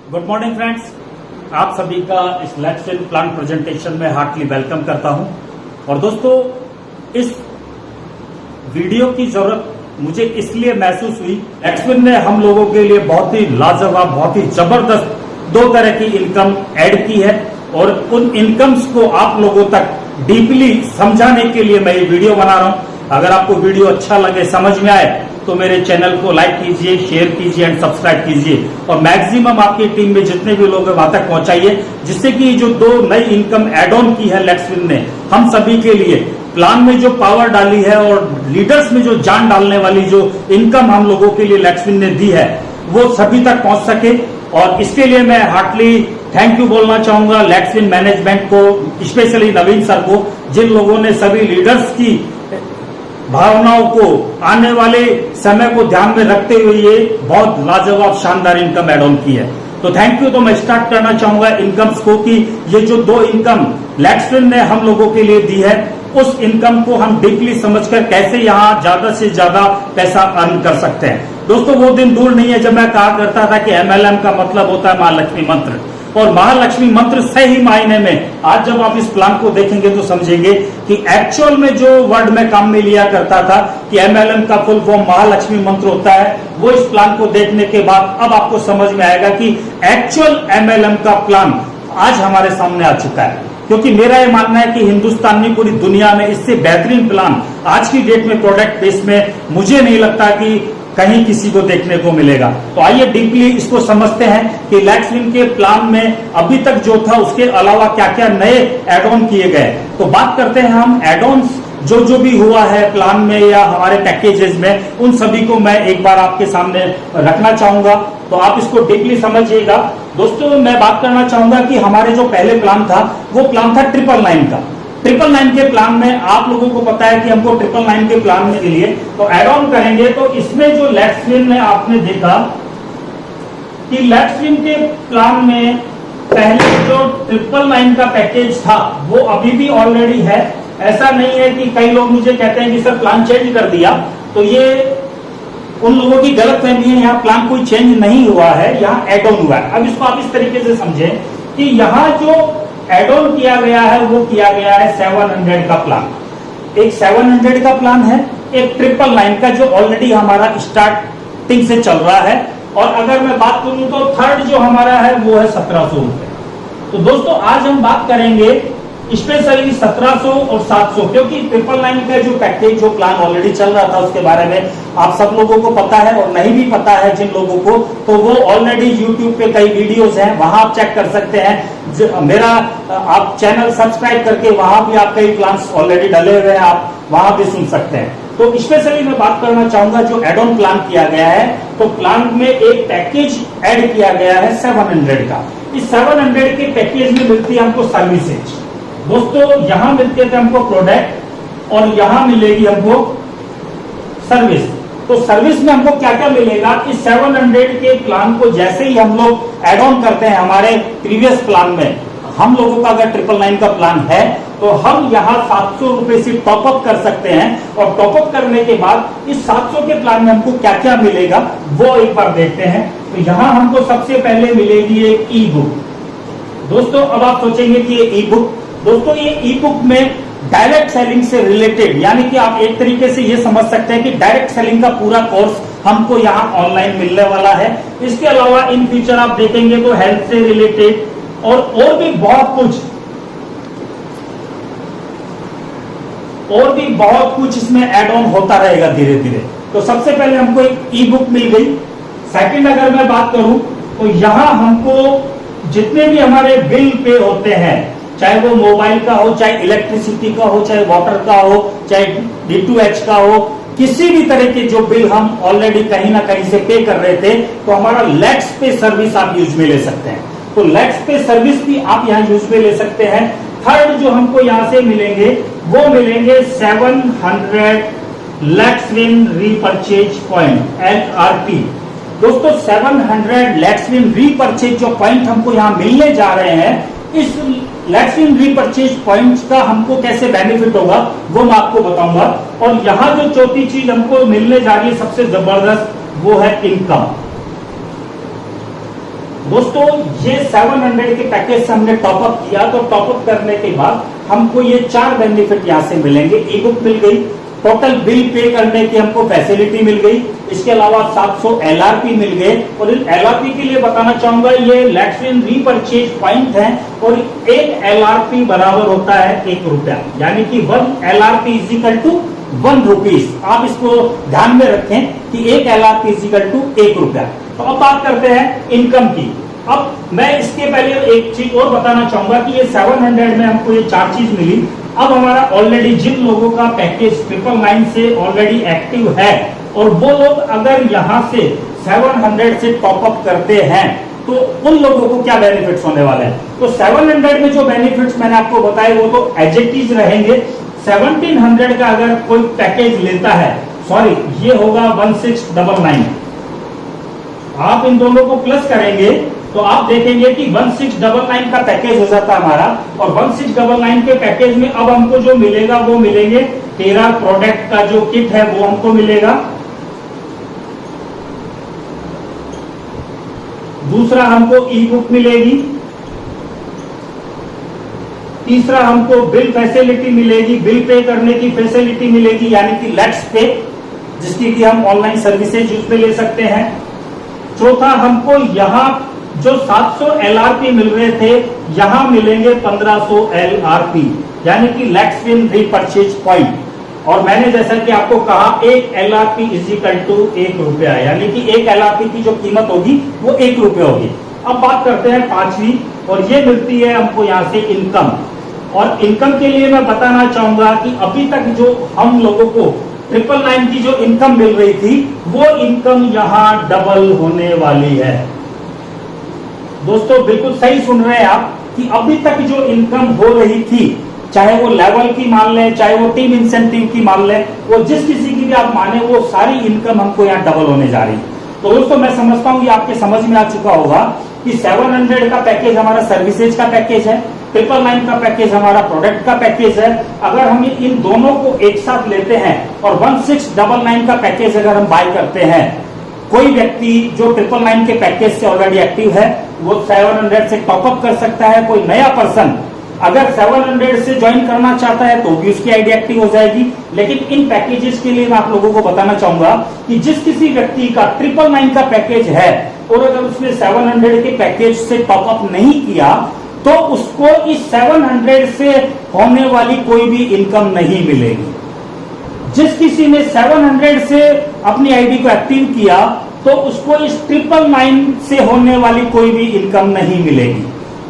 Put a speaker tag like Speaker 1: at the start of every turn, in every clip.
Speaker 1: Good morning friends, आप सभी का इस लेक्सविन प्लान प्रेजेंटेशन में हार्टली वेलकम करता हूं। और दोस्तों, इस वीडियो की जरूरत मुझे इसलिए महसूस हुई, लेक्सविन ने हम लोगों के लिए बहुत ही लाजवाब, बहुत ही जबरदस्त दो तरह की इनकम ऐड की है और उन इनकम्स को आप लोगों तक डीपली समझाने के लिए मैं ये वीडियो बना रहा हूं। अगर आपको वीडियो अच्छा लगे, समझ में आए, तो मेरे चैनल को लाइक कीजिए, शेयर कीजिए एंड सब्सक्राइब कीजिए और मैक्सिमम आपकी टीम में जितने भी लोग हैं वहां तक पहुंचाइए, जिससे कि जो दो नई इनकम एड ऑन की है लेक्सविन ने हम सभी के लिए, प्लान में जो पावर डाली है और लीडर्स में जो जान डालने वाली जो इनकम हम लोगों के लिए लेक्सविन ने दी है, वो सभी तक पहुंच सके। और इसके लिए मैं हार्टली थैंक यू बोलना चाहूंगा लेक्सविन मैनेजमेंट को, स्पेशली नवीन सर को, जिन लोगों ने सभी लीडर्स की भावनाओं को आने वाले समय को ध्यान में रखते हुए ये बहुत लाजवाब शानदार इनकम एड ऑन की है। तो थैंक यू। तो मैं स्टार्ट करना चाहूंगा इनकम्स को कि ये जो दो इनकम लेक्सविन ने हम लोगों के लिए दी है, उस इनकम को हम डीपली समझकर कैसे यहाँ ज्यादा से ज्यादा पैसा अर्न कर सकते हैं। दोस्तों, वो दिन दूर नहीं है जब मैं कहा करता था कि MLM का मतलब होता है महालक्ष्मी मंत्र, और महालक्ष्मी मंत्र सही मायने में आज जब आप इस प्लान को देखेंगे तो समझेंगे कि एक्चुअल में जो वर्ड में काम में लिया करता था कि MLM का फुल फॉर्म महालक्ष्मी मंत्र होता है, वो इस प्लान को देखने के बाद अब आपको समझ में आएगा कि एक्चुअल MLM का प्लान आज हमारे सामने आ चुका है। क्योंकि मेरा ये मानना है कि हिंदुस्तान में, पूरी दुनिया में इससे बेहतरीन प्लान आज की डेट में प्रोडक्ट बेस में मुझे नहीं लगता कि कहीं किसी को देखने को मिलेगा। तो आइए डीपली इसको समझते हैं कि लेक्सविन के प्लान में अभी तक जो था उसके अलावा क्या क्या नए एड ऑन किए गए। तो बात करते हैं हम एड ऑन्स जो भी हुआ है प्लान में या हमारे पैकेजेस में, उन सभी को मैं एक बार आपके सामने रखना चाहूंगा, तो आप इसको डीपली समझिएगा। दोस्तों, मैं बात करना चाहूंगा कि हमारे जो पहले प्लान था वो प्लान था 999 का। 999 के प्लान में आप लोगों को पता है कि हमको 999 के प्लान में के लिए तो एड ऑन करेंगे, तो इसमें जो लेक्सविन ने आपने देखा कि लेक्सविन के प्लान में पहले जो 999 का पैकेज था वो अभी भी ऑलरेडी है। ऐसा नहीं है कि कई लोग मुझे कहते हैं कि सर प्लान चेंज कर दिया, तो ये उन लोगों की गलतफहमी है। यहाँ प्लान कोई चेंज नहीं हुआ है, यहाँ एड ऑन हुआ है। अब इसको आप इस तरीके से समझें कि यहाँ जो एड ऑन किया गया है वो किया गया है 700 का प्लान। एक 700 का प्लान है, एक 999 का जो ऑलरेडी हमारा स्टार्टिंग से चल रहा है, और अगर मैं बात करूं तो थर्ड जो हमारा है वो है 1700 रुपए। तो दोस्तों, आज हम बात करेंगे स्पेशली 1700 और 700, क्योंकि 999 का जो पैकेज जो प्लान ऑलरेडी चल रहा था उसके बारे में आप सब लोगों को पता है, और नहीं भी पता है जिन लोगों को, तो वो ऑलरेडी YouTube पे कई वीडियोस हैं, वहां आप चेक कर सकते हैं। मेरा आप चैनल सब्सक्राइब करके वहां भी आप कई प्लान्स ऑलरेडी डले हुए हैं, आप वहां भी सुन सकते हैं। तो स्पेशली मैं बात करना चाहूंगा जो एड ऑन प्लान किया गया है, तो प्लान में एक पैकेज ऐड किया गया है 700 का। इस 700 के पैकेज में मिलती है हमको सर्विसेज। दोस्तों, यहां मिलते थे हमको प्रोडक्ट और यहां मिलेगी हमको सर्विस। तो सर्विस में हमको क्या क्या मिलेगा, इस 700 के प्लान को जैसे ही हम लोग एड ऑन करते हैं हमारे प्रीवियस प्लान में, हम लोगों का अगर 999 का प्लान है तो हम यहाँ 700 रुपए से टॉपअप कर सकते हैं, और टॉपअप करने के बाद इस 700 के प्लान में हमको क्या क्या मिलेगा वो एक बार देखते हैं। तो यहाँ हमको सबसे पहले मिलेगी एक ई बुक। दोस्तों, अब आप सोचेंगे कि ये ई बुक, दोस्तों ये ई बुक में डायरेक्ट सेलिंग से रिलेटेड, यानी कि आप एक तरीके से ये समझ सकते हैं कि डायरेक्ट सेलिंग का पूरा कोर्स हमको यहाँ ऑनलाइन मिलने वाला है। इसके अलावा इन फ्यूचर आप देखेंगे तो हेल्थ से रिलेटेड और भी बहुत कुछ इसमें एड ऑन होता रहेगा धीरे धीरे। तो सबसे पहले हमको एक ई बुक मिल गई। सेकंड अगर मैं बात करूं तो यहां हमको जितने भी हमारे बिल पे होते हैं, चाहे वो मोबाइल का हो, चाहे इलेक्ट्रिसिटी का हो, चाहे वाटर का हो, चाहे D2H का हो, किसी भी तरह के जो बिल हम ऑलरेडी कहीं ना कहीं से पे कर रहे थे, तो हमारा लेक्स पे सर्विस आप यूज में ले सकते हैं। तो लेक्स पे सर्विस भी आप यहाँ यूज में ले सकते हैं। थर्ड जो हमको यहाँ से मिलेंगे वो मिलेंगे 700 लेक्सविन रीपरचेज पॉइंट, LRP। दोस्तों, 700 लेक्सविन रीपरचेज जो पॉइंट हमको यहाँ मिलने जा रहे हैं, इस लेक्सविन रीपरचेज पॉइंट्स का हमको कैसे बेनिफिट होगा वो मैं आपको बताऊंगा। और यहाँ जो चौथी चीज हमको मिलने जा रही है सबसे जबरदस्त, वो है इनकम। दोस्तों ये 700 के पैकेज से हमने टॉपअप किया, तो टॉपअप करने के बाद हमको ये 4 बेनिफिट यहाँ से मिलेंगे। ई बुक मिल गई, टोटल बिल पे करने की हमको फैसिलिटी मिल गई, इसके अलावा 700 LRP मिल गए। और इन LRP के लिए बताना चाहूंगा ये लेटविन रीपरचेज पॉइंट है और एक LRP बराबर होता है 1 रुपया, यानी कि 1 LRP is equal to 1 rupees. आप इसको ध्यान में रखें कि 1 LRP इज इक्वल टू 1 रुपया। तो अब बात करते हैं इनकम की। अब मैं इसके पहले एक चीज और बताना चाहूंगा कि ये 700 में हमको ये 4 चीज मिली। अब हमारा ऑलरेडी जिन लोगों का पैकेज 999 से ऑलरेडी एक्टिव है और वो लोग अगर यहाँ से 700 से टॉपअप करते हैं तो उन लोगों को क्या बेनिफिट्स होने वाले हैं। तो 700 में जो बेनिफिट्स मैंने आपको बताए वो तो एज इट इज रहेंगे। 1700 का अगर कोई पैकेज लेता है, सॉरी ये होगा 1699, आप इन दोनों को प्लस करेंगे तो आप देखेंगे कि 1699 का पैकेज हो जाता है हमारा। और 1699 के पैकेज में अब हमको जो मिलेगा वो मिलेंगे 13 प्रोडक्ट का जो किट है वो हमको मिलेगा। दूसरा हमको ई बुक मिलेगी, तीसरा हमको बिल फैसिलिटी मिलेगी, बिल पे करने की फैसिलिटी मिलेगी यानी कि लेट्स पे, जिसकी कि हम ऑनलाइन सर्विसेज उसमें ले सकते हैं। चौथा हमको यहाँ जो 700 LRP मिल रहे थे यहां मिलेंगे 1500 LRP यानी कि लेट्स विन रीपरचेज पॉइंट। और मैंने जैसा कि आपको कहा 1 LRP इज इक्वल टू 1 रुपया, यानी कि 1 LRP की जो कीमत होगी वो 1 रुपया होगी। अब बात करते हैं 5वीं, और ये मिलती है हमको यहाँ से इनकम। और इनकम के लिए मैं बताना चाहूंगा कि अभी तक जो हम लोगों को 999 की जो इनकम मिल रही थी वो इनकम यहाँ डबल होने वाली है। दोस्तों बिल्कुल सही सुन रहे हैं आप कि अभी तक जो इनकम हो रही थी, चाहे वो लेवल की मान लें, चाहे वो टीम इंसेंटिव की मान लें, वो जिस किसी की भी आप माने, वो सारी इनकम हमको यहाँ डबल होने जा रही है। तो दोस्तों मैं समझता हूँ कि आपके समझ में आ चुका होगा कि 700 का पैकेज हमारा सर्विसेज का पैकेज है, 999 का पैकेज हमारा प्रोडक्ट का पैकेज है। अगर हम इन दोनों को एक साथ लेते हैं और 1699 का पैकेज अगर हम बाय करते हैं, कोई व्यक्ति जो 999 के पैकेज से ऑलरेडी एक्टिव है वो 700 से टॉपअप कर सकता है। कोई नया पर्सन अगर 700 से ज्वाइन करना चाहता है तो भी उसकी आईडी एक्टिव हो जाएगी। लेकिन इन पैकेजेस के लिए मैं आप लोगों को बताना चाहूंगा कि जिस किसी व्यक्ति का 999 का पैकेज है और अगर उसने 700 के पैकेज से टॉपअप नहीं किया तो उसको इस 700 से होने वाली कोई भी इनकम नहीं मिलेगी। जिस किसी ने 700 से अपनी आईडी को एक्टिव किया तो उसको इस 999 से होने वाली कोई भी इनकम नहीं मिलेगी।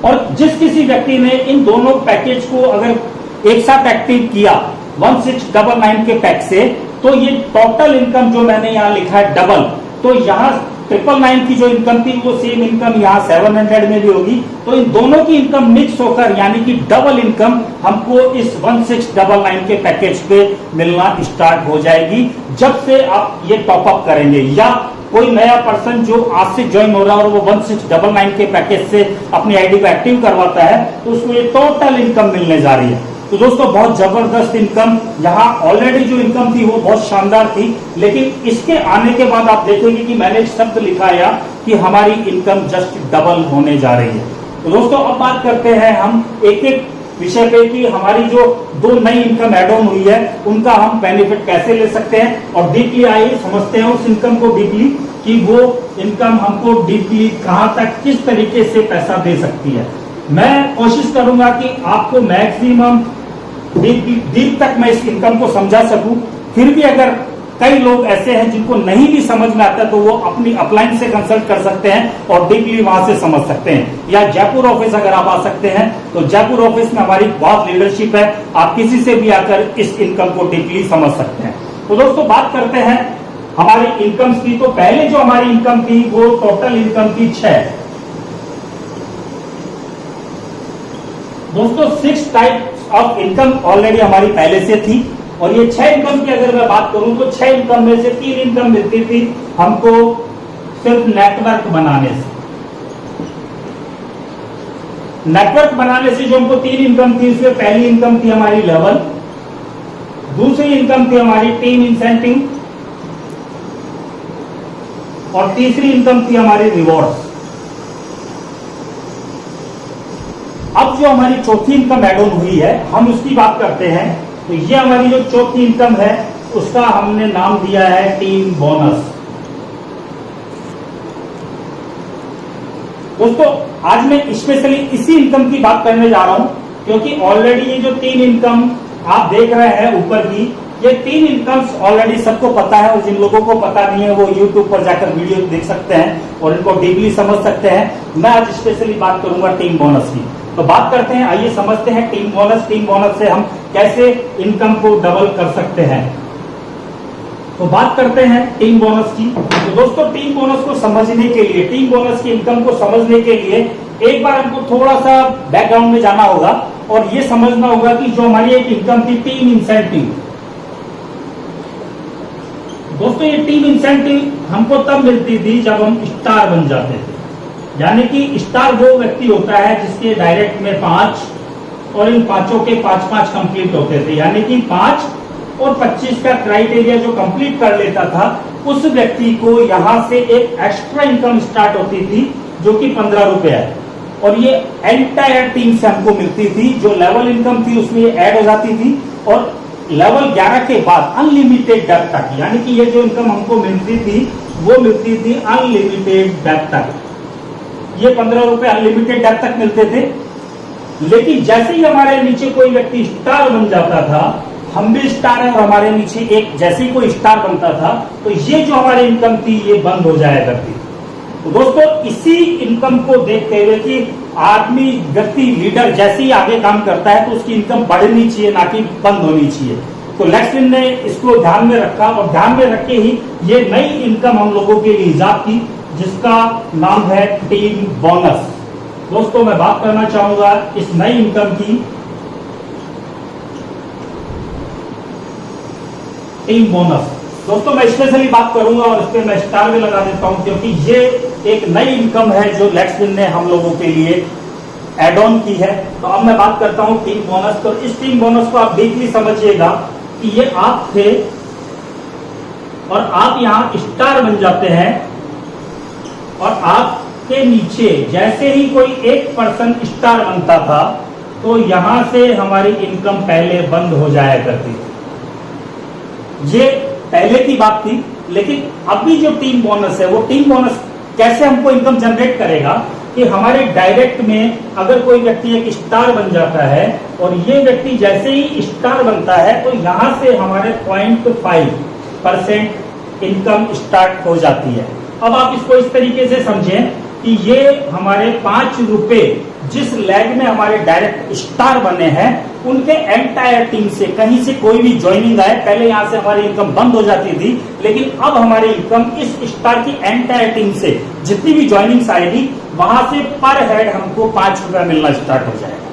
Speaker 1: और जिस किसी व्यक्ति ने इन दोनों पैकेज को अगर एक साथ एक्टिव किया 1699 के पैक से, तो ये टोटल इनकम जो मैंने यहाँ लिखा है डबल, तो यहाँ 999 की जो इनकम थी वो सेम इनकम यहाँ 700 में भी होगी। तो इन दोनों की इनकम मिक्स होकर यानी कि डबल इनकम हमको इस 1699 के पैकेज पे मिलना स्टार्ट हो जाएगी जब से आप ये टॉपअप करेंगे। या कोई नया पर्सन जो आज से ज्वाइन हो रहा है और वो 1699 के पैकेज से अपनी आईडी को एक्टिव करवाता है तो उसको ये टोटल इनकम मिलने जा रही है। तो दोस्तों बहुत जबरदस्त इनकम, यहाँ ऑलरेडी जो इनकम थी वो बहुत शानदार थी, लेकिन इसके आने के बाद आप देखेंगे कि मैंने एक शब्द लिखा है कि हमारी इनकम जस्ट डबल होने जा रही है। तो दोस्तों अब बात करते हैं हम एक एक विषय पे कि हमारी जो 2 नई इनकम एड ऑन हुई है उनका हम बेनिफिट कैसे ले सकते हैं। और डीपली आइए समझते हैं उस इनकम को डीपली कि वो इनकम हमको डीपली कहां तक किस तरीके से पैसा दे सकती है। मैं कोशिश करूंगा कि आपको मैक्सिमम डीप तक मैं इस इनकम को समझा सकूं। फिर भी अगर कई लोग ऐसे हैं जिनको नहीं भी समझ में आता तो वो अपनी अपलाइन से कंसल्ट कर सकते हैं और डीपली वहां से समझ सकते हैं। या जयपुर ऑफिस अगर आप आ सकते हैं तो जयपुर ऑफिस में हमारी बहुत लीडरशिप है, आप किसी से भी आकर इस इनकम को डीपली समझ सकते हैं। तो दोस्तों बात करते हैं हमारी इनकम्स की। तो पहले जो हमारी इनकम थी वो टोटल इनकम थी 6। दोस्तों 6 टाइप्स ऑफ इनकम ऑलरेडी हमारी पहले से थी और ये 6 इनकम की अगर मैं बात करूं तो 6 इनकम में से 3 इनकम मिलती थी हमको सिर्फ नेटवर्क बनाने से। नेटवर्क बनाने से जो हमको 3 इनकम थी उसमें पहली इनकम थी हमारी लेवल, दूसरी इनकम थी हमारी टीम इंसेंटिव और तीसरी इनकम थी हमारी रिवॉर्ड्स। जो हमारी चौथी इनकम ऐड ऑन हुई है हम उसकी बात करते हैं। तो ये हमारी जो चौथी इनकम है उसका हमने नाम दिया है टीम बोनस। दोस्तों आज मैं स्पेशली इसी इनकम की बात करने जा रहा हूं, क्योंकि ऑलरेडी ये जो 3 इनकम आप देख रहे हैं ऊपर की, ये 3 इनकम्स ऑलरेडी सबको पता है, और जिन लोगों को पता नहीं है वो YouTube पर जाकर वीडियो देख सकते हैं और इनको डीपली समझ सकते हैं। मैं आज स्पेशली बात करूंगा टीम बोनस की। तो बात करते हैं, आइए समझते हैं टीम बोनस। टीम बोनस से हम कैसे इनकम को डबल कर सकते हैं। तो बात करते हैं टीम बोनस की। तो दोस्तों टीम बोनस को समझने के लिए, टीम बोनस की इनकम को समझने के लिए एक बार हमको थोड़ा सा बैकग्राउंड में जाना होगा और ये समझना होगा कि जो हमारी एक इनकम थी टीम इंसेंटिव। दोस्तों ये टीम इंसेंटिव हमको तब मिलती थी जब हम स्टार बन जाते थे। यानी कि स्टार वो व्यक्ति होता है जिसके डायरेक्ट में 5 और इन 5 के 5 कंप्लीट होते थे। यानी कि 5 और 25 का क्राइटेरिया जो कंप्लीट कर लेता था उस व्यक्ति को यहां से एक एक्स्ट्रा इनकम स्टार्ट होती थी जो कि 15 रुपए है, और ये एंटायर टीम से हमको मिलती थी। जो लेवल इनकम थी उसमें ये ऐड हो जाती थी, और लेवल 11 के बाद अनलिमिटेड डेप्थ तक, यानी कि ये जो इनकम हमको मिलती थी वो मिलती थी अनलिमिटेड डेप्थ तक। ये 15 रुपए अनलिमिटेड डेप्थ तक मिलते थे। लेकिन जैसे ही हमारे नीचे कोई व्यक्ति स्टार बन जाता था, हम भी स्टार है और हमारे नीचे एक जैसे ही कोई स्टार बनता था, तो ये जो हमारी इनकम थी ये बंद हो जाया करती। तो दोस्तों इसी इनकम को देखते हुए कि आदमी व्यक्ति लीडर जैसे ही आगे काम करता है तो उसकी इनकम बढ़नी चाहिए, ना कि बंद होनी चाहिए। तो लेक्सविन ने इसको ध्यान में रखा और ध्यान में रख के ही ये नई इनकम हम लोगों के लिए ईजाद की, जिसका नाम है टीम बोनस। दोस्तों मैं बात करना चाहूंगा इस नई इनकम की, टीम बोनस। दोस्तों मैं स्पेशली बात करूंगा और इस पे मैं स्टार भी लगा देता हूं, क्योंकि ये एक नई इनकम है जो लेक्सविन ने हम लोगों के लिए एड ऑन की है। तो अब मैं बात करता हूं टीम बोनस। तो इस टीम बोनस को आप डीपली समझिएगा कि ये आप थे और आप यहां स्टार बन जाते हैं, और आपके नीचे जैसे ही कोई एक पर्सन स्टार बनता था तो यहां से हमारी इनकम पहले बंद हो जाया करती थी। ये पहले की बात थी। लेकिन अभी जो टीम बोनस है वो टीम बोनस कैसे हमको इनकम जनरेट करेगा कि हमारे डायरेक्ट में अगर कोई व्यक्ति एक स्टार बन जाता है और ये व्यक्ति जैसे ही स्टार बनता है तो यहां से हमारे 0.5% इनकम स्टार्ट हो जाती है। अब आप इसको इस तरीके से समझें कि ये हमारे 5 रुपए जिस लैग में हमारे डायरेक्ट स्टार बने हैं उनके एंटायर टीम से कहीं से कोई भी ज्वाइनिंग आए, पहले यहां से हमारी इनकम बंद हो जाती थी, लेकिन अब हमारी इनकम इस स्टार की एंटायर टीम से जितनी भी ज्वाइनिंग्स आएगी वहां से पर हेड हमको 5 रुपया मिलना स्टार्ट हो जाएगा।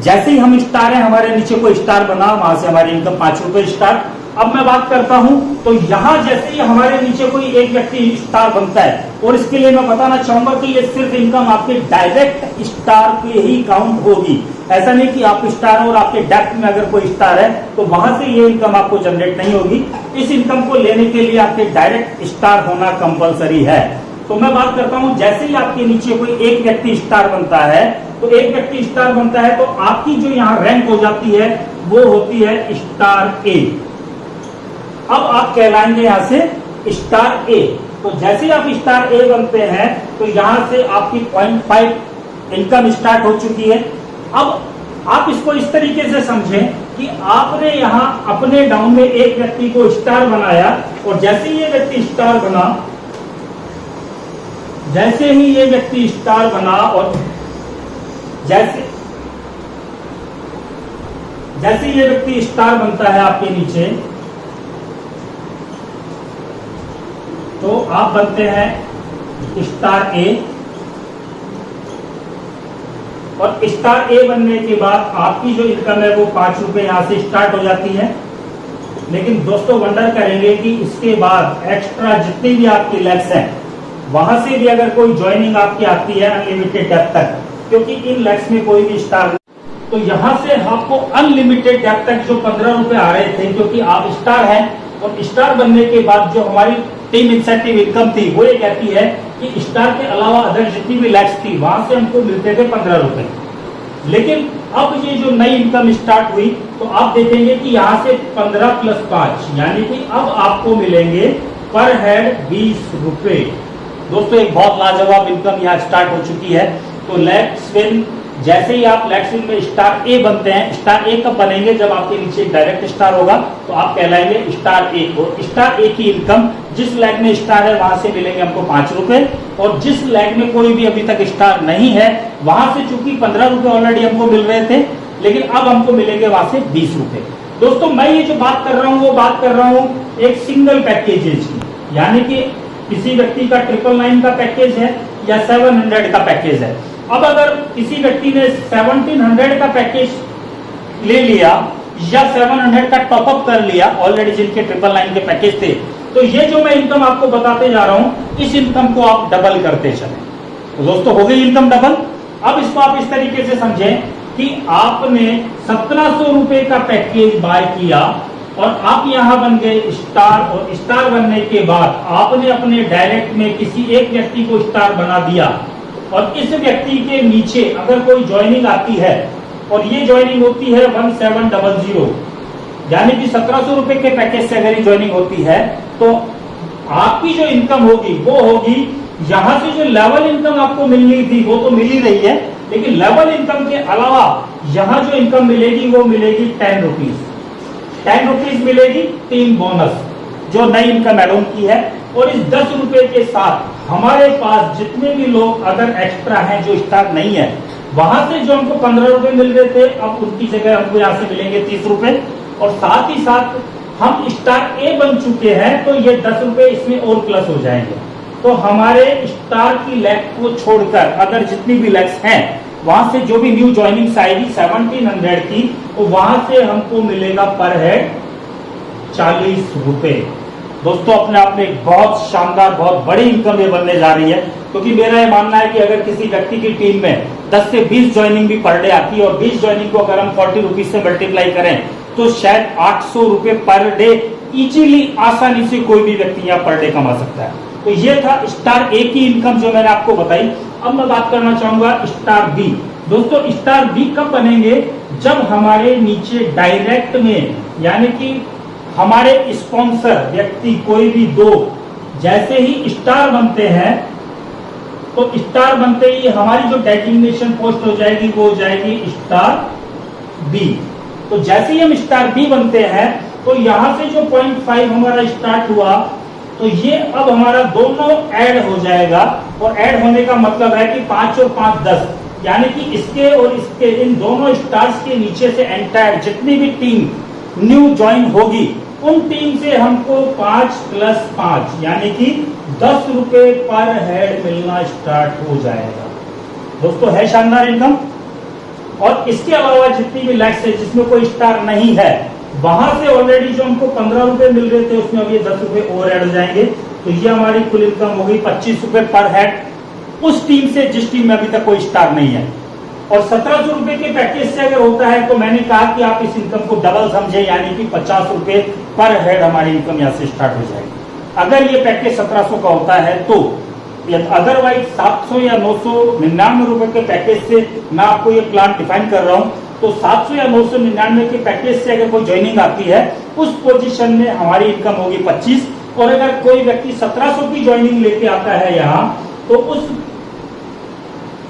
Speaker 1: जैसे ही हम स्टार है, हमारे नीचे कोई स्टार बना, वहां से हमारी इनकम 5 रुपए स्टार। अब मैं बात करता हूं तो यहां जैसे ही हमारे नीचे कोई एक व्यक्ति स्टार बनता है, और इसके लिए मैं बताना चाहूंगा कि ये सिर्फ इनकम आपके डायरेक्ट स्टार पे ही काउंट होगी। ऐसा नहीं कि आप स्टार और आपके डेप्थ में अगर कोई स्टार है तो वहां से ये इनकम आपको जनरेट नहीं होगी। इस इनकम को लेने के लिए आपके डायरेक्ट स्टार होना कंपलसरी है। तो मैं बात करता हूं जैसे ही आपके नीचे कोई एक व्यक्ति स्टार बनता है, तो एक व्यक्ति स्टार बनता है तो आपकी जो यहाँ रैंक हो जाती है वो होती है स्टार ए। अब आप कहलाएंगे यहां से स्टार ए। तो जैसे ही आप स्टार ए बनते हैं तो यहां से आपकी 0.5 इनकम स्टार्ट हो चुकी है। अब आप इसको इस तरीके से समझें कि आपने यहां अपने डाउन में एक व्यक्ति को स्टार बनाया, और जैसे ही ये व्यक्ति स्टार बना, जैसे ही ये व्यक्ति स्टार बना और जैसे ये व्यक्ति स्टार बनता है आपके नीचे, तो आप बनते हैं स्टार ए। और स्टार ए बनने के बाद आपकी जो इनकम है वो 5 रुपए यहां से स्टार्ट हो जाती है। लेकिन दोस्तों वंडर करेंगे कि इसके बाद एक्स्ट्रा जितनी भी आपकी लेग्स हैं वहां से भी अगर कोई ज्वाइनिंग आपकी आती है अनलिमिटेड डेप्थ तक, क्योंकि इन लेग्स में कोई भी स्टार, तो यहां से आपको अनलिमिटेड डेप्थ तक जो 15 रुपए आ रहे थे, क्योंकि आप स्टार हैं, और स्टार बनने के बाद जो हमारी टीम इंसेंटिव इनकम थी वो ये कहती है कि स्टार के अलावा अदर जितनी भी लैक्स थी वहां से हमको मिलते थे 15 रुपए। लेकिन अब ये जो नई इनकम स्टार्ट हुई तो आप देखेंगे कि यहाँ से 15 + 5 यानी कि अब आपको मिलेंगे पर हेड 20 रुपए। दोस्तों एक बहुत लाजवाब इनकम यहाँ स्टार्ट हो चुकी है। तो लेट्स विन, जैसे ही आप लेट्स विन में स्टार ए बनते हैं, स्टार ए कब बनेंगे? जब आपके नीचे डायरेक्ट स्टार होगा तो आप कहलाएंगे स्टार ए। और स्टार ए की इनकम जिस लैग में स्टार है वहां से मिलेंगे हमको 5 रुपए, और जिस लैग में कोई भी अभी तक स्टार नहीं है वहां से चूंकि 15 रुपए ऑलरेडी हमको मिल रहे थे, लेकिन अब हमको मिलेंगे वहां से 20 रुपए। दोस्तों मैं ये जो बात कर रहा हूँ वो बात कर रहा हूँ एक सिंगल पैकेजेज की, यानी कि किसी व्यक्ति का 999 का पैकेज है या 700 का पैकेज है। अब अगर किसी व्यक्ति ने 1700 का पैकेज ले लिया या 700 का टॉपअप कर लिया, ऑलरेडी जिनके 999 के पैकेज थे, तो ये जो मैं इनकम आपको बताते जा रहा हूं इस इनकम को आप डबल करते चलें। तो दोस्तों हो गई इनकम डबल। अब इसको आप इस तरीके से समझें कि आपने 1700 रुपए का पैकेज बाय किया और आप यहां बन गए स्टार, और स्टार बनने के बाद आपने अपने डायरेक्ट में किसी एक व्यक्ति को स्टार बना दिया, और इस व्यक्ति के नीचे अगर कोई ज्वाइनिंग आती है और ये ज्वाइनिंग होती है 1700, यानी कि 1700 रुपए के पैकेज से अगर ये ज्वाइनिंग होती है तो आपकी जो इनकम होगी वो होगी, यहां से जो लेवल इनकम आपको मिलनी थी वो तो मिल ही रही है, लेकिन लेवल इनकम के अलावा यहां जो इनकम मिलेगी वो मिलेगी 10 रुपीज। 10 रुपीज मिलेगी 3 बोनस जो नई इनकम एड ऑन की है। और इस 10 रुपए के साथ हमारे पास जितने भी लोग अगर एक्स्ट्रा हैं जो स्टार नहीं है, वहां से जो हमको 15 रुपए मिल रहे थे अब उनकी जगह हमको यहाँ से मिलेंगे 30 रुपए, और साथ ही साथ हम स्टार ए बन चुके हैं तो ये 10 रुपए इसमें और प्लस हो जाएंगे। तो हमारे स्टार की लैग को छोड़कर अगर जितनी भी लैग्स हैं वहां से जो भी न्यू ज्वाइनिंग आएगी 1700 की, तो वहां से हमको मिलेगा पर हेड 40 रुपए। दोस्तों अपने आप में एक बहुत शानदार बहुत बड़ी इनकम ये बनने जा रही है, क्योंकि मेरा ये मानना है कि अगर किसी व्यक्ति की टीम में 10 से 20 ज्वाइनिंग भी पर डे आती है और 20 ज्वाइनिंग को अगर हम 40 रुपीज से मल्टीप्लाई करें तो शायद 800 रुपए पर डे इजीली आसानी से कोई भी व्यक्ति यहाँ पर डे कमा सकता है। तो ये था स्टार ए की इनकम जो मैंने आपको बताई। अब मैं बात करना चाहूंगा स्टार बी। दोस्तों स्टार बी कब बनेंगे? जब हमारे नीचे डायरेक्ट में, यानी कि हमारे स्पॉन्सर व्यक्ति कोई भी दो जैसे ही स्टार बनते हैं, तो स्टार बनते ही हमारी जो डेजिग्नेशन पोस्ट हो जाएगी वो हो जाएगी स्टार बी। तो जैसे ही हम स्टार बी बनते हैं तो यहां से जो 0.5 हमारा स्टार्ट हुआ तो ये अब हमारा दोनों ऐड हो जाएगा, और ऐड होने का मतलब है कि 5 और 5 10, यानी कि इसके और इसके इन दोनों स्टार्स के नीचे से एंटायर जितनी भी टीम न्यू ज्वाइन होगी उन टीम से हमको 5 + 5 यानी कि 10 रुपए पर हेड मिलना स्टार्ट हो जाएगा। दोस्तों है शानदार इनकम। और इसके अलावा जितनी भी लैग्स है जिसमें कोई स्टार नहीं है वहां से ऑलरेडी जो हमको 15 रुपए मिल रहे थे उसमें अब ये 10 रुपए और ऐड हो जाएंगे, तो ये हमारी कुल इनकम हो गई 25 रुपए पर हेड उस टीम से जिस टीम में अभी तक कोई स्टार नहीं है। और 1700 रुपए के पैकेज से अगर होता है तो मैंने कहा कि आप इस इनकम को डबल समझे, यानी कि 50 रुपए पर हेड हमारी इनकम यहाँ से स्टार्ट हो जाएगी अगर ये पैकेज 1700 का होता है तो। अदरवाइज 700 या 999 रुपए के पैकेज से मैं आपको ये प्लान डिफाइन कर रहा हूँ, तो 700 या 999 के पैकेज से अगर कोई ज्वाइनिंग आती है उस पोजीशन में हमारी इनकम होगी 25, और अगर कोई व्यक्ति 1700 की ज्वाइनिंग लेके आता है यहाँ तो उस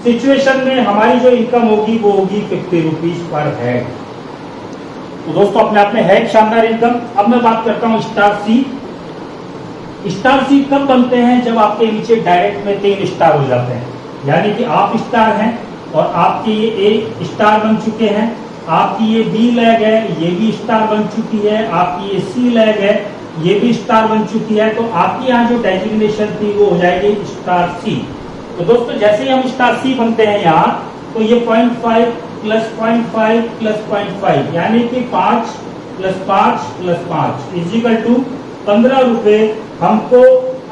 Speaker 1: सिचुएशन में हमारी जो इनकम होगी वो होगी 50 रुपीज पर हेड। तो दोस्तों अपने आप में है एक शानदार इनकम। अब मैं बात करता हूँ स्टार सी। स्टार सी कब बनते हैं? जब आपके नीचे डायरेक्ट में 3 स्टार हो जाते हैं, यानी कि आप स्टार हैं और आपके ये ए स्टार बन चुके हैं, आपकी ये बी लैग है ये भी स्टार बन चुकी है, आपकी ये सी लैग है ये भी स्टार बन चुकी है, तो आपकी यहाँ जो डेजिग्नेशन थी वो हो जाएगी स्टार सी। तो दोस्तों जैसे ही हम स्टार सी बनते हैं यहाँ तो ये 0.5 + 0.5 + 0.5 यानी कि 5 + 5 + 5 = 15 रुपए हमको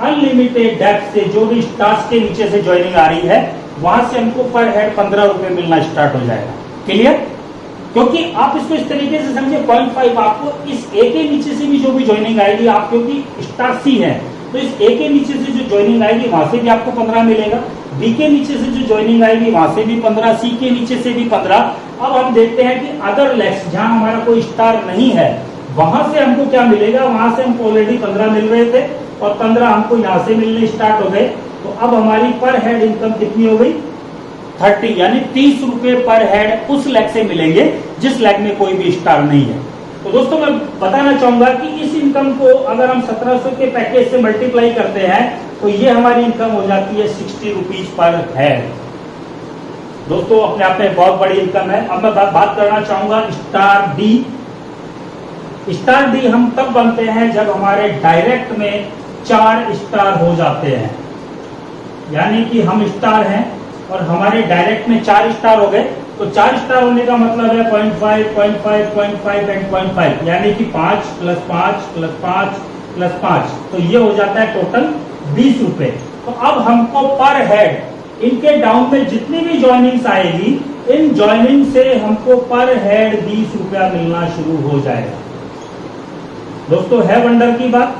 Speaker 1: अनलिमिटेड डेप्थ से जो भी स्टार्स के नीचे से ज्वाइनिंग आ रही है वहां से हमको पर हेड 15 रुपए मिलना स्टार्ट हो जाएगा। क्लियर? क्योंकि आप इसको इस तरीके से समझे 0.5 आपको इस ए के नीचे से भी जो भी ज्वाइनिंग आएगी, आप क्योंकि स्टार सी है तो इस ए के नीचे से जो ज्वाइनिंग आएगी वहां से भी आपको 15 मिलेगा, बी के नीचे से जो ज्वाइनिंग आएगी वहां से भी 15, सी के नीचे से भी 15। अब हम देखते हैं कि अदर लेग्स जहां हमारा कोई स्टार नहीं है वहां से हमको क्या मिलेगा। वहां से हमको ऑलरेडी 15 मिल रहे थे और 15 हमको यहाँ से मिलने स्टार्ट हो गए। तो अब हमारी पर हेड इनकम कितनी हो गई, 30, यानी 30 रुपए पर हेड उस लेग से मिलेंगे जिस लेग में कोई भी स्टार नहीं है। तो दोस्तों मैं बताना चाहूंगा कि इस इनकम को अगर हम 1700 के पैकेज से मल्टीप्लाई करते हैं तो ये हमारी इनकम हो जाती है 60 रुपीज पर हेड। दोस्तों अपने आप में बहुत बड़ी इनकम है। अब मैं बात करना चाहूंगा स्टार डी। स्टार डी हम तब बनते हैं जब हमारे डायरेक्ट में 4 स्टार हो जाते हैं, यानी कि हम स्टार हैं और हमारे डायरेक्ट में 4 स्टार हो गए। तो 4 स्टार होने का मतलब है 0.5, 0.5, 0.5 एंड 0.5, यानी कि 5 + 5 + 5 + 5, तो ये हो जाता है टोटल 20 रुपए। तो अब हमको पर हेड इनके डाउन में जितनी भी ज्वाइनिंग्स आएगी, इन ज्वाइनिंग से हमको पर हेड 20 रुपया मिलना शुरू हो जाएगा। दोस्तों है वंडर की बात,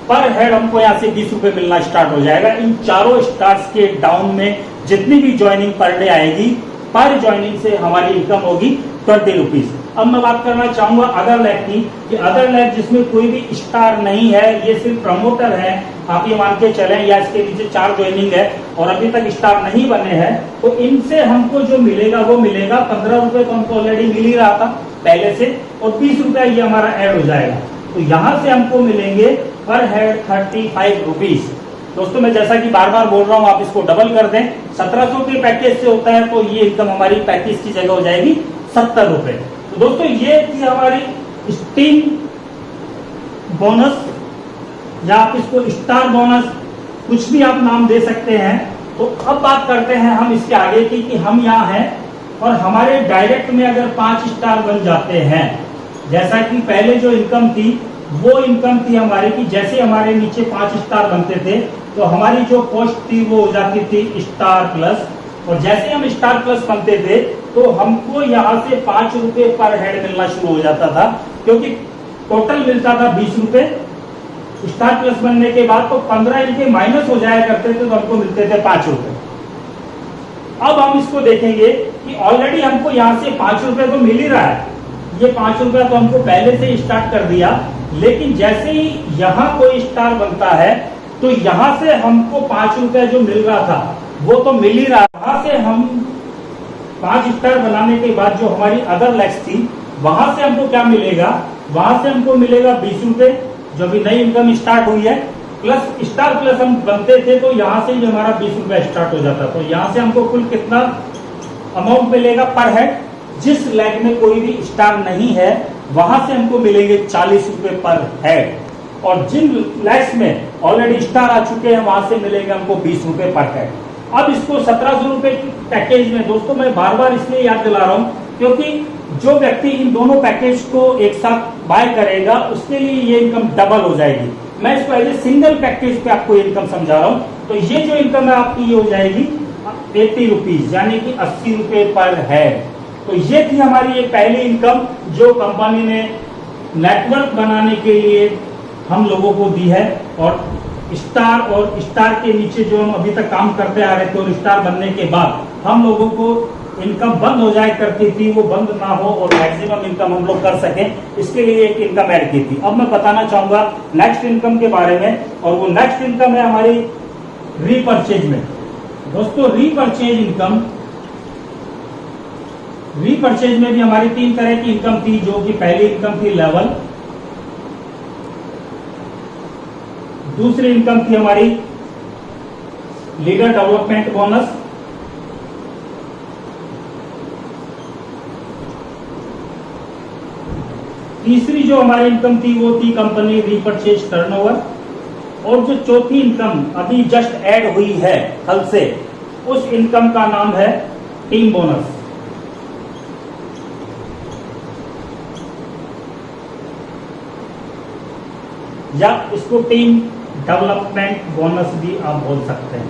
Speaker 1: पर हेड हमको यहाँ से 20 रुपए मिलना स्टार्ट हो जाएगा। इन चारों स्टार्स के डाउन में जितनी भी ज्वाइनिंग पर डे आएगी, पर ज्वाइनिंग से हमारी इनकम होगी 20 रुपीज। अब मैं बात करना चाहूंगा अदर लेग की, कि अदर लेग जिसमें कोई भी स्टार नहीं है, ये सिर्फ प्रमोटर है, आप ये मान के चलें, या इसके नीचे 4 ज्वाइनिंग है और अभी तक स्टार नहीं बने हैं, तो इनसे हमको जो मिलेगा वो मिलेगा 15 रुपए, तो हमको ऑलरेडी मिल ही रहा था पहले से, और 20 रुपया ये हमारा ऐड हो जाएगा। तो यहां से हमको मिलेंगे पर हेड 35 रुपीज। दोस्तों मैं जैसा कि बार बार बोल रहा हूं, आप इसको डबल कर दें, 1700 के पैकेज से होता है तो ये इनकम हमारी पैकेज की जगह हो जाएगी 70 रुपए। तो दोस्तों ये थी हमारी स्टीम बोनस, या आप इसको स्टार बोनस, कुछ भी आप नाम दे सकते हैं। तो अब बात करते हैं हम इसके आगे की, कि हम यहाँ हैं और हमारे डायरेक्ट में अगर 5 स्टार बन जाते हैं, जैसा कि पहले जो इनकम थी वो इनकम थी हमारी कि जैसे हमारे नीचे 5 स्टार बनते थे तो हमारी जो कॉस्ट थी वो हो जाती थी स्टार प्लस, और जैसे हम स्टार प्लस बनते थे तो हमको यहाँ से 5 रुपए पर हेड मिलना शुरू हो जाता था, क्योंकि टोटल मिलता था 20 रुपए। स्टार प्लस बनने के बाद तो 15 इनके माइनस हो जाया करते थे तो हमको मिलते थे 5 रुपए। अब हम इसको देखेंगे कि ऑलरेडी हमको यहाँ से 5 रुपए तो मिल ही रहा है, ये 5 रुपया तो हमको पहले से ही स्टार्ट कर दिया, लेकिन जैसे ही यहाँ कोई स्टार बनता है तो यहाँ से हमको 5 रुपया जो मिल रहा था वो तो मिल ही रहा। वहां से हम 5 स्टार बनाने के बाद जो हमारी अदर लेग्स थी वहां से हमको क्या मिलेगा, वहां से हमको मिलेगा 20 रुपए, जो भी नई इनकम स्टार्ट हुई है, प्लस स्टार प्लस हम बनते थे तो यहाँ से ही हमारा 20 रुपया स्टार्ट हो जाता। तो यहाँ से हमको कुल कितना अमाउंट मिलेगा पर हेड, जिस लेग में कोई भी स्टार नहीं है वहां से हमको मिलेंगे 40 रुपए पर हेड, और जिन लेग्स में ऑलरेडी स्टार आ चुके हैं वहां से मिलेंगे हमको 20 रुपए पर हेड। अब इसको 1700 रुपए पैकेज में, दोस्तों मैं बार बार इसलिए याद दिला रहा हूं क्योंकि जो व्यक्ति इन दोनों पैकेज को एक साथ बाय करेगा उसके लिए ये इनकम डबल हो जाएगी। मैं इसको एज ए सिंगल पैकेज पे आपको इनकम समझा रहा हूं। तो ये जो इनकम है आपकी ये हो जाएगी 80 रुपीज, यानी कि 80 रुपए पर हेड। तो ये थी हमारी एक पहली इनकम जो कंपनी ने नेटवर्क बनाने के लिए हम लोगों को दी है, और स्टार के नीचे जो हम अभी तक काम करते आ रहे थे और स्टार बनने के बाद हम लोगों को इनकम बंद हो जाया करती थी, वो बंद ना हो और मैक्सिमम इनकम हम लोग कर सकें, इसके लिए एक इनकम ऐड की थी। अब मैं बताना चाहूंगा नेक्स्ट इनकम के बारे में, और वो नेक्स्ट इनकम है हमारी रीपरचेज में। दोस्तों रीपरचेज इनकम, रीपरचेज में भी हमारी 3 तरह की इनकम थी, जो कि पहली इनकम थी लेवल, दूसरी इनकम थी हमारी लीडर डेवलपमेंट बोनस, तीसरी जो हमारी इनकम थी वो थी कंपनी रीपरचेज टर्नओवर, और जो चौथी इनकम अभी जस्ट ऐड हुई है कल से, उस इनकम का नाम है टीम बोनस। या इसको टीम डेवलपमेंट बोनस भी आप बोल सकते हैं।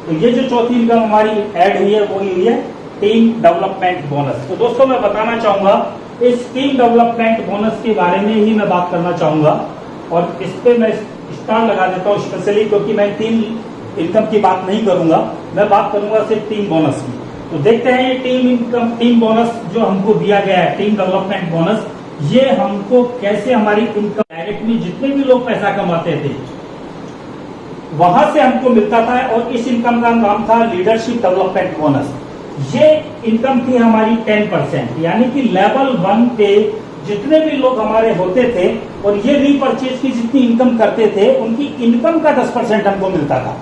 Speaker 1: तो ये जो चौथी इनकम हमारी ऐड हुई है वो हुई है टीम डेवलपमेंट बोनस। तो दोस्तों मैं बताना चाहूंगा इस टीम डेवलपमेंट बोनस के बारे में ही मैं बात करना चाहूंगा, और इस पे मैं स्टार लगा देता हूँ स्पेशली, क्योंकि मैं 3 इनकम की बात नहीं करूंगा, मैं बात करूंगा सिर्फ टीम बोनस की। तो देखते हैं ये टीम बोनस जो हमको दिया गया है, टीम डेवलपमेंट बोनस, ये हमको कैसे हमारी इनकम डायरेक्टली जितने भी लोग पैसा कमाते थे वहां से हमको मिलता था, और इस इनकम का नाम था लीडरशिप डेवलपमेंट बोनस। ये इनकम थी हमारी 10%, यानी कि लेवल 1 पे जितने भी लोग हमारे होते थे और ये रीपरचेज की जितनी इनकम करते थे उनकी इनकम का 10% हमको मिलता था।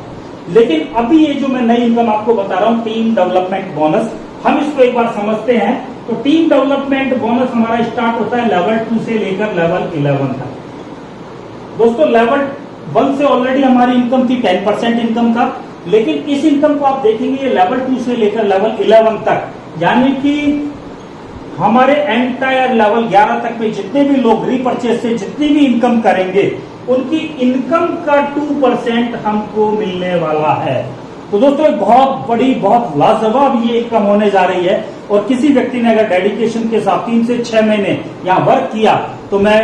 Speaker 1: लेकिन अभी ये जो मैं नई इनकम आपको बता रहा हूं, टीम डेवलपमेंट बोनस, हम इसको एक बार समझते हैं। तो टीम डेवलपमेंट बोनस हमारा स्टार्ट होता है लेवल 2 से लेकर लेवल 11 तक। दोस्तों लेवल 1 से ऑलरेडी हमारी इनकम थी 10% इनकम का, लेकिन इस इनकम को आप देखेंगे ये लेवल 2 से लेकर लेवल 11 तक, यानी कि हमारे एंटायर लेवल 11 तक में जितने भी लोग रीपरचेज से जितनी भी इनकम करेंगे उनकी इनकम का 2% हमको मिलने वाला है। तो दोस्तों एक बहुत बड़ी, बहुत लाजवाब ये इनकम होने जा रही है, और किसी व्यक्ति ने अगर डेडिकेशन के साथ 3 से 6 महीने यहाँ वर्क किया तो मैं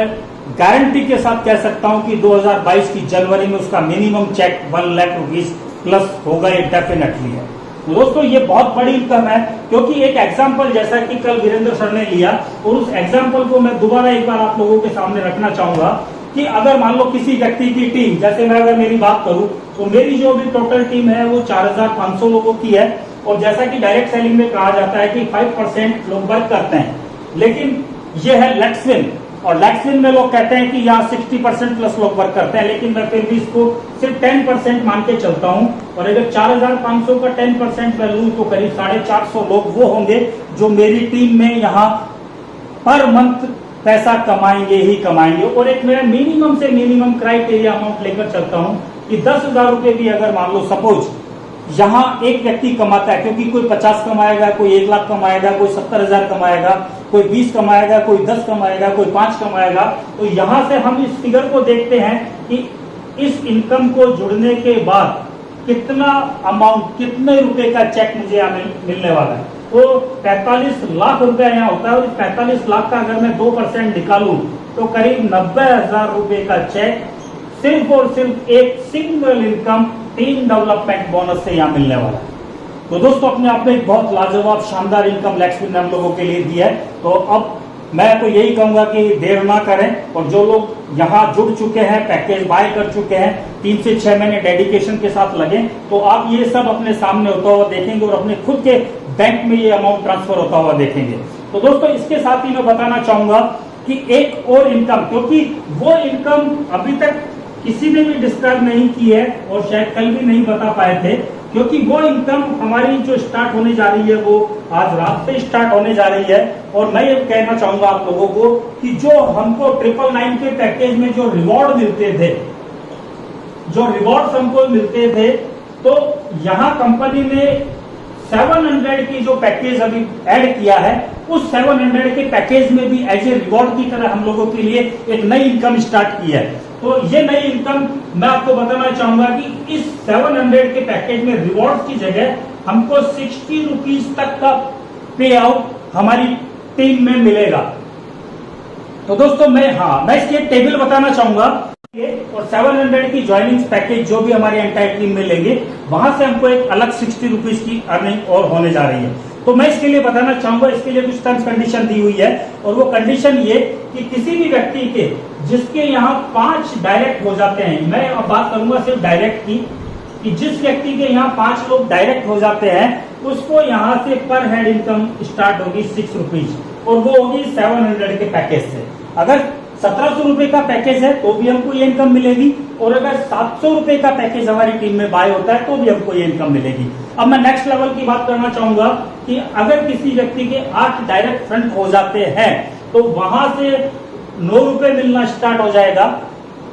Speaker 1: गारंटी के साथ कह सकता हूं कि 2022 की जनवरी में उसका minimum check 1 lakh rupees plus होगा, ये डेफिनेटली है। तो दोस्तों ये बहुत बड़ी इनकम है, क्योंकि एक एग्जांपल जैसा कि कल वीरेंद्र सर ने लिया, और उस एग्जांपल को मैं दोबारा एक बार आप लोगों के सामने रखना चाहूंगा कि अगर मान लो किसी व्यक्ति की टीम, जैसे मैं अगर मेरी बात करूं तो मेरी जो भी टोटल टीम है वो 4500 लोगों की है, और जैसा कि डायरेक्ट सेलिंग में कहा जाता है कि 5% लोग वर्क करते हैं, लेकिन ये है लेक्सविन, और लेक्सविन में लोग कहते हैं कि यहाँ 60% प्लस लोग वर्क करते हैं, लेकिन मैं फिर भी इसको सिर्फ 10% मान के चलता हूँ। और अगर 4500 का 10% मैं लूँ तो करीब 450 लोग वो होंगे जो मेरी टीम में यहाँ पर मंथ पैसा कमाएंगे ही कमाएंगे। और एक मेरा मिनिमम से मिनिमम क्राइटेरिया अमाउंट लेकर चलता हूँ कि 10,000 रुपए भी अगर मान लो सपोज यहाँ एक व्यक्ति कमाता है, क्योंकि कोई 50 कमाएगा, कोई 1 लाख कमाएगा, कोई 70,000 कमाएगा, कोई 20 कमाएगा, कोई 10 कमाएगा, कोई 5 कमाएगा, तो यहां से हम इस फिगर को देखते हैं कि इस इनकम को जुड़ने के बाद कितना अमाउंट, कितने रुपए का चेक मुझे यहाँ मिलने वाला है। तो 45 लाख रुपया यहाँ होता है, और 45 लाख का अगर मैं 2% निकालूं तो करीब 90,000 रुपए का चेक सिर्फ और सिर्फ एक single income team development bonus से यहाँ मिलने वाला है। तो दोस्तों अपने आप में एक बहुत लाजवाब शानदार इनकम लेक्सविन ने हम लोगों के लिए दी है। तो अब मैं तो यही कहूंगा कि देर ना करें, और जो लोग यहाँ जुड़ चुके हैं, पैकेज बाय कर चुके हैं, 3 से 6 महीने डेडिकेशन के साथ लगे, तो आप ये सब अपने सामने होता हुआ देखेंगे और अपने खुद के बैंक में ये अमाउंट ट्रांसफर होता हुआ देखेंगे। तो दोस्तों इसके साथ ही मैं बताना चाहूंगा कि एक और इनकम, क्योंकि वो इनकम अभी तक किसी ने भी डिस्क्राइब नहीं की है और शायद कल भी नहीं बता पाए थे, क्योंकि वो इनकम हमारी जो स्टार्ट होने जा रही है वो आज रात से स्टार्ट होने जा रही है। और मैं ये कहना चाहूंगा आप लोगों को कि जो हमको 999 के पैकेज में जो रिवॉर्ड मिलते थे, जो रिवॉर्ड्स हमको मिलते थे, तो यहाँ कंपनी ने 700 की जो पैकेज अभी ऐड किया है, उस 700 के पैकेज में भी एज ए रिवॉर्ड की तरह हम लोगों के लिए एक नई इनकम स्टार्ट की है। तो ये नई इनकम मैं आपको बताना चाहूंगा कि इस 700 के पैकेज में रिवॉर्ड की जगह हमको 60 रुपीज तक का पे आउट हमारी टीम में मिलेगा। तो दोस्तों मैं इसकी एक टेबल बताना चाहूंगा, और 700 की ज्वाइनिंग पैकेज जो भी हमारी एंटायर टीम में लेंगे, वहां से हमको एक अलग 60 रुपीज की अर्निंग और होने जा रही है। तो मैं इसके लिए बताना चाहूंगा, इसके लिए कुछ टर्म्स कंडीशन दी हुई है, और वो कंडीशन ये कि किसी भी व्यक्ति के जिसके यहाँ 5 डायरेक्ट हो जाते हैं, मैं अब बात करूंगा सिर्फ डायरेक्ट की, कि जिस व्यक्ति के यहाँ 5 लोग डायरेक्ट हो जाते हैं उसको यहाँ से पर हेड इनकम स्टार्ट होगी 6 रुपीज, और वो होगी 700 के पैकेज से। अगर 1700 रुपए का पैकेज है तो भी हमको ये इनकम मिलेगी, और अगर 700 रुपए का पैकेज हमारी टीम में बाय होता है तो भी हमको ये इनकम मिलेगी। अब मैं नेक्स्ट लेवल की बात करना चाहूंगा कि अगर किसी व्यक्ति के 8 डायरेक्ट फ्रंट हो जाते हैं तो वहां से 9 रुपए मिलना स्टार्ट हो जाएगा।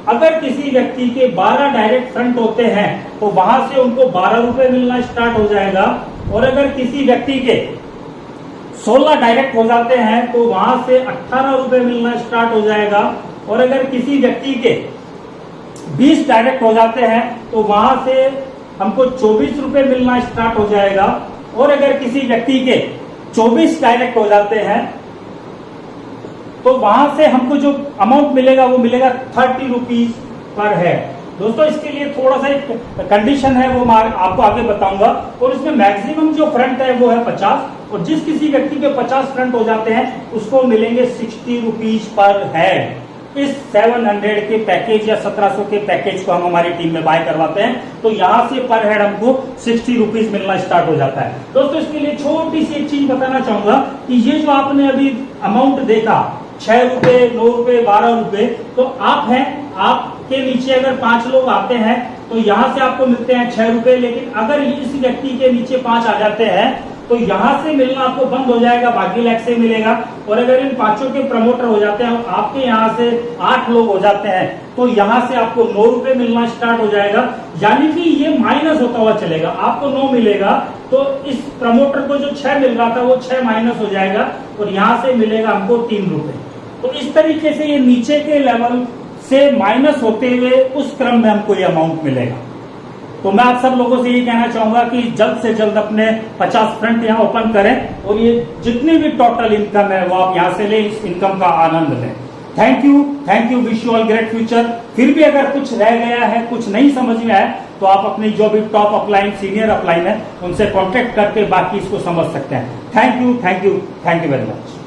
Speaker 1: अगर किसी व्यक्ति के 12 डायरेक्ट फ्रंट होते हैं तो वहां से उनको 12 रुपए मिलना स्टार्ट हो जाएगा, और अगर किसी व्यक्ति के 16 डायरेक्ट हो जाते हैं तो वहां से 18 रुपए मिलना स्टार्ट हो जाएगा, और अगर किसी व्यक्ति के 20 डायरेक्ट हो जाते हैं तो वहां से हमको 24 रुपए मिलना स्टार्ट हो जाएगा, और अगर किसी व्यक्ति के 24 डायरेक्ट हो जाते हैं तो वहां से हमको जो अमाउंट मिलेगा वो मिलेगा 30 रुपीज पर हेड। दोस्तों इसके लिए थोड़ा सा एक कंडीशन है, वो मैं आपको आगे बताऊंगा। और इसमें मैक्सिमम जो फ्रंट है वो है 50, और जिस किसी व्यक्ति के 50 फ्रंट हो जाते हैं उसको मिलेंगे 60 रुपीज पर हेड। इस 700 के पैकेज या 1700 के पैकेज को हम हमारी टीम में बाय करवाते हैं, तो यहां से पर हेड हमको 60 रुपीज मिलना स्टार्ट हो जाता है। दोस्तों इसके लिए छोटी सी एक चीज बताना चाहूंगा कि ये जो आपने अभी अमाउंट देखा 6 रुपए, 9 रुपए, 12 रुपए, तो आप हैं, आपके नीचे अगर 5 लोग आते हैं तो यहां से आपको मिलते हैं 6 रुपए। लेकिन अगर इस व्यक्ति के नीचे 5 आ जाते हैं तो यहां से मिलना आपको बंद हो जाएगा, बाकी लैग से मिलेगा। और अगर इन 5 के प्रमोटर हो जाते हैं, आपके यहां से 8 लोग हो जाते हैं, तो यहां से आपको 9 रुपए मिलना स्टार्ट हो जाएगा। यानी कि ये माइनस होता हुआ चलेगा, आपको 9 मिलेगा तो इस प्रमोटर को जो 6 मिल रहा था वो 6 माइनस हो जाएगा और यहां से मिलेगा हमको 3 रुपए। तो इस तरीके से ये नीचे के लेवल से माइनस होते हुए उस क्रम में हमको ये अमाउंट मिलेगा। तो मैं आप सब लोगों से ये कहना चाहूंगा कि जल्द से जल्द अपने 50 फ्रंट यहाँ ओपन करें और ये जितनी भी टोटल इनकम है वो आप यहाँ से ले, इस इनकम का आनंद लें। Thank you, wish you all great future. फिर भी अगर कुछ रह गया है, कुछ नहीं समझ में आया, तो आप अपनी जो भी टॉप अपलाइन, सीनियर अपलाइन है, उनसे कॉन्टेक्ट करके बाकी इसको समझ सकते हैं। Thank you very much.